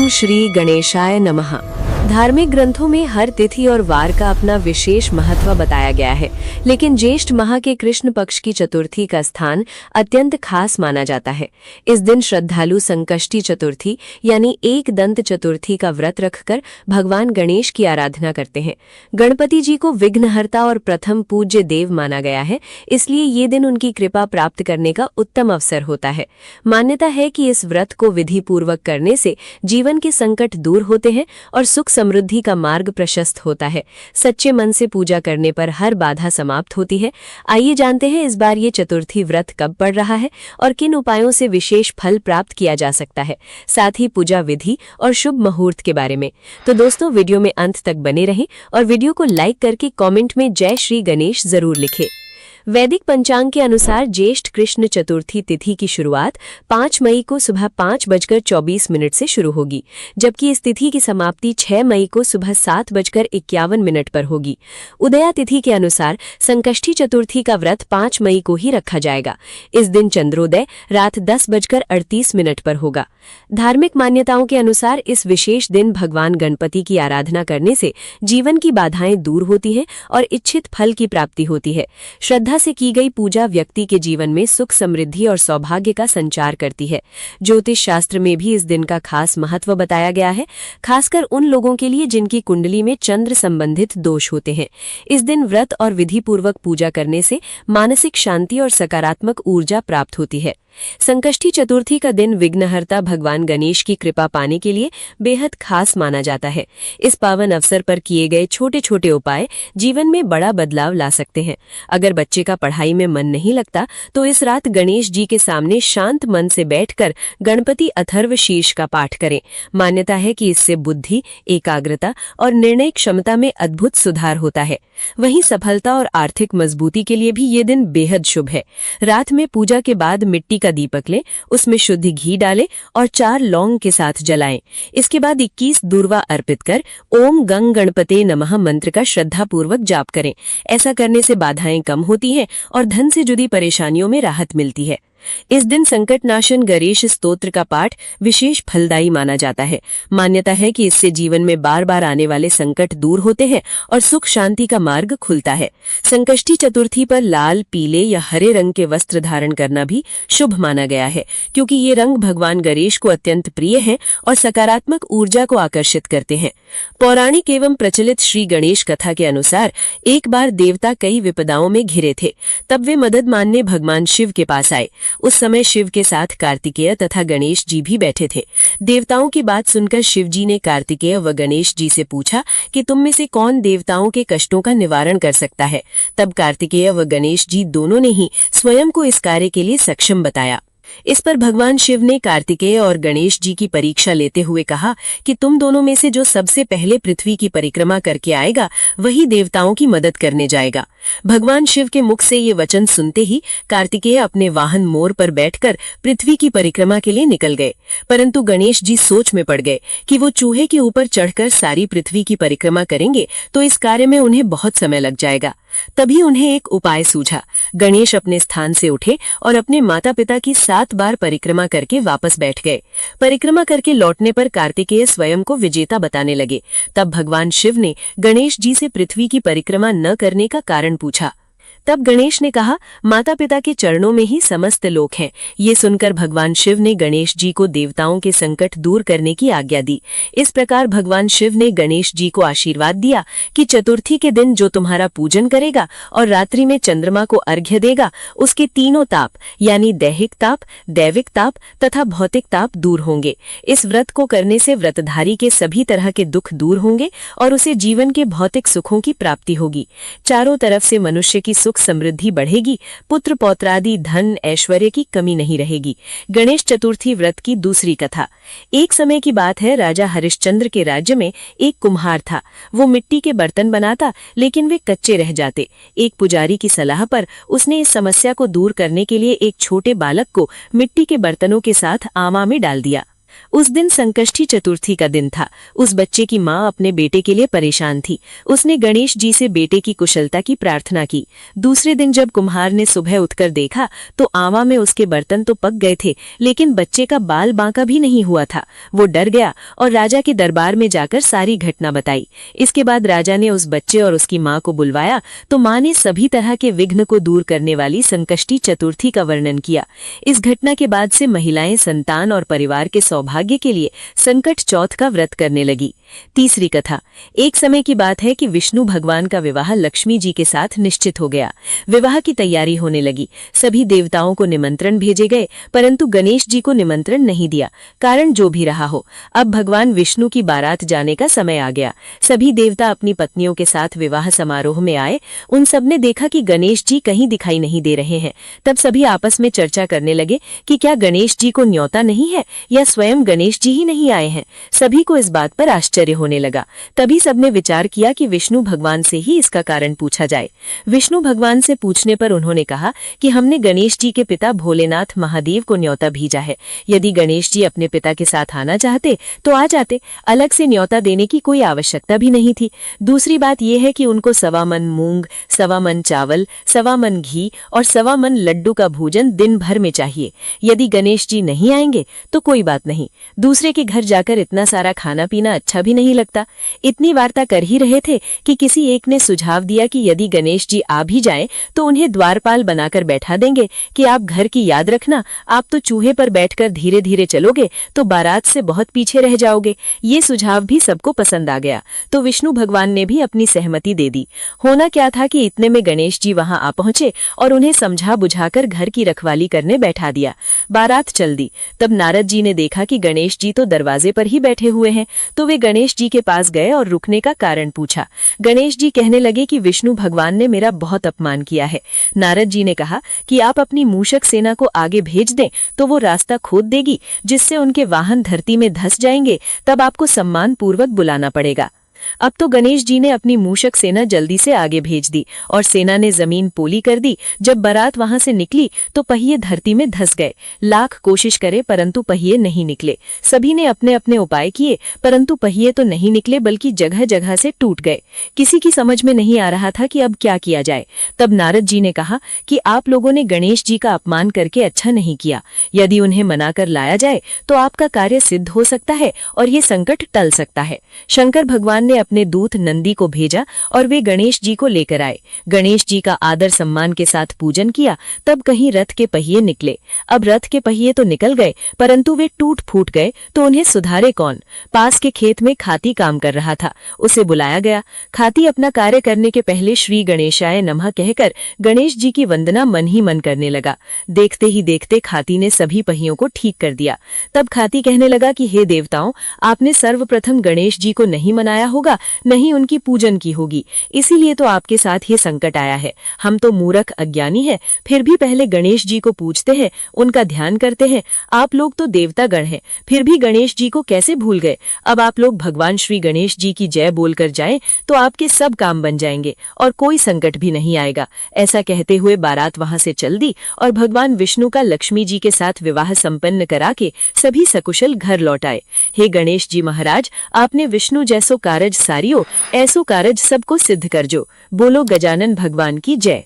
ओम श्री गणेशाय नमः। धार्मिक ग्रंथों में हर तिथि और वार का अपना विशेष महत्व बताया गया है, लेकिन ज्येष्ठ माह के कृष्ण पक्ष की चतुर्थी का स्थान अत्यंत खास माना जाता है। इस दिन श्रद्धालु संकष्टी चतुर्थी यानी एक दंत चतुर्थी का व्रत रखकर भगवान गणेश की आराधना करते हैं। गणपति जी को विघ्नहर्ता और प्रथम पूज्य देव माना गया है, इसलिए ये दिन उनकी कृपा प्राप्त करने का उत्तम अवसर होता है। मान्यता है कि इस व्रत को विधि पूर्वक करने से जीवन के संकट दूर होते हैं और सुख समृद्धि का मार्ग प्रशस्त होता है। सच्चे मन से पूजा करने पर हर बाधा समाप्त होती है। आइए जानते हैं इस बार ये चतुर्थी व्रत कब पड़ रहा है और किन उपायों से विशेष फल प्राप्त किया जा सकता है, साथ ही पूजा विधि और शुभ मुहूर्त के बारे में। तो दोस्तों, वीडियो में अंत तक बने रहें और वीडियो को लाइक करके कमेंट में जय श्री गणेश जरूर लिखें। वैदिक पंचांग के अनुसार ज्येष्ठ कृष्ण चतुर्थी तिथि की शुरुआत 5 मई को सुबह 5:24 से शुरू होगी, जबकि इस तिथि की समाप्ति 6 मई को सुबह 7:51 पर होगी। उदया तिथि के अनुसार संकष्टी चतुर्थी का व्रत 5 मई को ही रखा जाएगा। इस दिन चंद्रोदय रात 10:38 पर होगा। धार्मिक मान्यताओं के अनुसार इस विशेष दिन भगवान गणपति की आराधना करने से जीवन की बाधाएं दूर होती हैं और इच्छित फल की प्राप्ति होती है। श्रद्धा से की गई पूजा व्यक्ति के जीवन में सुख समृद्धि और सौभाग्य का संचार करती है। ज्योतिष शास्त्र में भी इस दिन का खास महत्व बताया गया है, खासकर उन लोगों के लिए जिनकी कुंडली में चंद्र संबंधित दोष होते हैं। इस दिन व्रत और विधि पूर्वक पूजा करने से मानसिक शांति और सकारात्मक ऊर्जा प्राप्त होती है। संकष्टी चतुर्थी का दिन विघ्नहर्ता भगवान गणेश की कृपा पाने के लिए बेहद खास माना जाता है। इस पावन अवसर पर किए गए छोटे छोटे उपाय जीवन में बड़ा बदलाव ला सकते हैं। अगर बच्चे का पढ़ाई में मन नहीं लगता तो इस रात गणेश जी के सामने शांत मन से बैठकर गणपति अथर्व शीर्ष का पाठ करें। मान्यता है कि इससे बुद्धि, एकाग्रता और निर्णय क्षमता में अद्भुत सुधार होता है। वहीं सफलता और आर्थिक मजबूती के लिए भी ये दिन बेहद शुभ है। रात में पूजा के बाद मिट्टी का दीपक लें, उसमें शुद्ध घी डालें और 4 लौंग के साथ जलाएं। इसके बाद 21 दूर्वा अर्पित कर ओम गंग गणपते नमः मंत्र का श्रद्धापूर्वक जाप करें। ऐसा करने से बाधाएं कम होती हैं और धन से जुड़ी परेशानियों में राहत मिलती है। इस दिन संकटनाशन गणेश स्तोत्र का पाठ विशेष फलदायी माना जाता है। मान्यता है कि इससे जीवन में बार बार आने वाले संकट दूर होते हैं और सुख शांति का मार्ग खुलता है। संकष्टी चतुर्थी पर लाल, पीले या हरे रंग के वस्त्र धारण करना भी शुभ माना गया है, क्योंकि ये रंग भगवान गणेश को अत्यंत प्रिय हैं और सकारात्मक ऊर्जा को आकर्षित करते हैं। पौराणिक एवं प्रचलित श्री गणेश कथा के अनुसार एक बार देवता कई विपदाओं में घिरे थे। तब वे मदद मांगने भगवान शिव के पास आए। उस समय शिव के साथ कार्तिकेय तथा गणेश जी भी बैठे थे। देवताओं की बात सुनकर शिव जी ने कार्तिकेय व गणेश जी से पूछा कि तुम में से कौन देवताओं के कष्टों का निवारण कर सकता है। तब कार्तिकेय व गणेश जी दोनों ने ही स्वयं को इस कार्य के लिए सक्षम बताया। इस पर भगवान शिव ने कार्तिकेय और गणेश जी की परीक्षा लेते हुए कहा कि तुम दोनों में से जो सबसे पहले पृथ्वी की परिक्रमा करके आएगा वही देवताओं की मदद करने जाएगा। भगवान शिव के मुख से ये वचन सुनते ही कार्तिकेय अपने वाहन मोर पर बैठकर पृथ्वी की परिक्रमा के लिए निकल गए, परंतु गणेश जी सोच में पड़ गए कि वो चूहे के ऊपर चढ़कर सारी पृथ्वी की परिक्रमा करेंगे तो इस कार्य में उन्हें बहुत समय लग जाएगा। तभी उन्हें एक उपाय सूझा। गणेश अपने स्थान से उठे और अपने माता पिता की 7 बार परिक्रमा करके वापस बैठ गए। परिक्रमा करके लौटने पर कार्तिकेय स्वयं को विजेता बताने लगे। तब भगवान शिव ने गणेश जी से पृथ्वी की परिक्रमा न करने का कारण पूछा। तब गणेश ने कहा, माता पिता के चरणों में ही समस्त लोक हैं। ये सुनकर भगवान शिव ने गणेश जी को देवताओं के संकट दूर करने की आज्ञा दी। इस प्रकार भगवान शिव ने गणेश जी को आशीर्वाद दिया कि चतुर्थी के दिन जो तुम्हारा पूजन करेगा और रात्रि में चंद्रमा को अर्घ्य देगा, उसके तीनों ताप यानी दैहिक ताप, दैविक ताप तथा भौतिक ताप दूर होंगे। इस व्रत को करने से व्रतधारी के सभी तरह के दुख दूर होंगे और उसे जीवन के भौतिक सुखों की प्राप्ति होगी। चारों तरफ से मनुष्य की सुख समृद्धि बढ़ेगी, पुत्र पौत्रादि धन ऐश्वर्य की कमी नहीं रहेगी। गणेश चतुर्थी व्रत की दूसरी कथा। एक समय की बात है, राजा हरिश्चंद्र के राज्य में एक कुम्हार था। वो मिट्टी के बर्तन बनाता, लेकिन वे कच्चे रह जाते। एक पुजारी की सलाह पर उसने इस समस्या को दूर करने के लिए एक छोटे बालक को मिट्टी के बर्तनों के साथ आमा में डाल दिया। उस दिन संकष्टी चतुर्थी का दिन था। उस बच्चे की माँ अपने बेटे के लिए परेशान थी। उसने गणेश जी से बेटे की कुशलता की प्रार्थना की। दूसरे दिन जब कुम्हार ने सुबह उठकर देखा तो आवा में उसके बर्तन तो पक गए थे, लेकिन बच्चे का बाल बांका भी नहीं हुआ था। वो डर गया और राजा के दरबार में जाकर सारी घटना बताई। इसके बाद राजा ने उस बच्चे और उसकी माँ को बुलवाया तो माँ ने सभी तरह के विघ्न को दूर करने वाली संकष्टी चतुर्थी का वर्णन किया। इस घटना के बाद से महिलाएं संतान और परिवार के सौभाग्य के लिए संकट चौथ का व्रत करने लगी। तीसरी कथा। एक समय की बात है कि विष्णु भगवान का विवाह लक्ष्मी जी के साथ निश्चित हो गया। विवाह की तैयारी होने लगी। सभी देवताओं को निमंत्रण भेजे गए, परंतु गणेश जी को निमंत्रण नहीं दिया। कारण जो भी रहा हो, अब भगवान विष्णु की बारात जाने का समय आ गया। सभी देवता अपनी पत्नियों के साथ विवाह समारोह में आए। उन सब ने देखा कि गणेश जी कहीं दिखाई नहीं दे रहे हैं। तब सभी आपस में चर्चा करने लगे कि क्या गणेश जी को न्योता नहीं है या स्वयं गणेश जी ही नहीं आए हैं। सभी को इस बात पर आश्चर्य होने लगा। तभी सबने विचार किया कि विष्णु भगवान से ही इसका कारण पूछा जाए। विष्णु भगवान से पूछने पर उन्होंने कहा कि हमने गणेश जी के पिता भोलेनाथ महादेव को न्योता भेजा है। यदि गणेश जी अपने पिता के साथ आना चाहते तो आ जाते, अलग से न्योता देने की कोई आवश्यकता भी नहीं थी। दूसरी बात यह है कि उनको 1.25 मन मूंग, 1.25 मन चावल, 1.25 मन घी और 1.25 मन लड्डू का भोजन दिन भर में चाहिए। यदि गणेश जी नहीं आएंगे तो कोई बात नहीं, दूसरे के घर जाकर इतना सारा खाना पीना अच्छा भी नहीं लगता। इतनी वार्ता कर ही रहे थे कि किसी एक ने सुझाव दिया कि यदि गणेश जी आ भी जाएं तो उन्हें द्वारपाल बनाकर बैठा देंगे कि आप घर की याद रखना, आप तो चूहे पर बैठकर धीरे धीरे चलोगे तो बारात से बहुत पीछे रह जाओगे। ये सुझाव भी सबको पसंद आ गया तो विष्णु भगवान ने भी अपनी सहमति दे दी। होना क्या था कि इतने में गणेश जी वहां आ पहुंचे और उन्हें समझा बुझाकर घर की रखवाली करने बैठा दिया। बारात चल दी। तब नारद जी ने देखा कि गणेश जी तो दरवाजे पर ही बैठे हुए हैं, तो वे गणेश जी के पास गए और रुकने का कारण पूछा। गणेश जी कहने लगे कि विष्णु भगवान ने मेरा बहुत अपमान किया है। नारद जी ने कहा कि आप अपनी मूषक सेना को आगे भेज दें तो वो रास्ता खोद देगी, जिससे उनके वाहन धरती में धंस जाएंगे। तब आपको सम्मान पूर्वक बुलाना पड़ेगा। अब तो गणेश जी ने अपनी मूषक सेना जल्दी से आगे भेज दी और सेना ने जमीन पोली कर दी। जब बारात वहां से निकली तो पहिए धरती में धंस गए। लाख कोशिश करे परंतु पहिए नहीं निकले। सभी ने अपने अपने उपाय किए परंतु पहिए तो नहीं निकले, बल्कि जगह जगह से टूट गए। किसी की समझ में नहीं आ रहा था कि अब क्या किया जाए। तब नारद जी ने कहा कि आप लोगों ने गणेश जी का अपमान करके अच्छा नहीं किया। यदि उन्हें मनाकर लाया जाए तो आपका कार्य सिद्ध हो सकता है और ये संकट टल सकता है। शंकर भगवान ने अपने दूत नंदी को भेजा और वे गणेश जी को लेकर आए। गणेश जी का आदर सम्मान के साथ पूजन किया। तब कहीं रथ के पहिए निकले। अब रथ के पहिए तो निकल गए परंतु वे टूट फूट गए तो उन्हें सुधारे कौन। पास के खेत में खाती काम कर रहा था, उसे बुलाया गया। खाती अपना कार्य करने के पहले श्री गणेशाय नमः कहकर गणेश जी की वंदना मन ही मन करने लगा। देखते ही देखते खाती ने सभी पहियों को ठीक कर दिया। तब खाती कहने लगा कि हे देवताओं, आपने सर्वप्रथम गणेश जी को नहीं मनाया होगा, नहीं उनकी पूजन की होगी, इसीलिए तो आपके साथ ये संकट आया है। हम तो मूर्ख अज्ञानी हैं, फिर भी पहले गणेश जी को पूजते हैं, उनका ध्यान करते हैं। आप लोग तो देवता गण हैं, फिर भी गणेश जी को कैसे भूल गए। अब आप लोग भगवान श्री गणेश जी की जय बोलकर जाएं तो आपके सब काम बन जाएंगे और कोई संकट भी नहीं आएगा। ऐसा कहते हुए बारात वहां से चल दी और भगवान विष्णु का लक्ष्मी जी के साथ विवाह संपन्न करा के सभी सकुशल घर लौट आए। हे गणेश जी महाराज, आपने विष्णु जैसो कारज सारियो, ऐसो कारज सबको सिद्ध कर जो। बोलो गजानन भगवान की जय।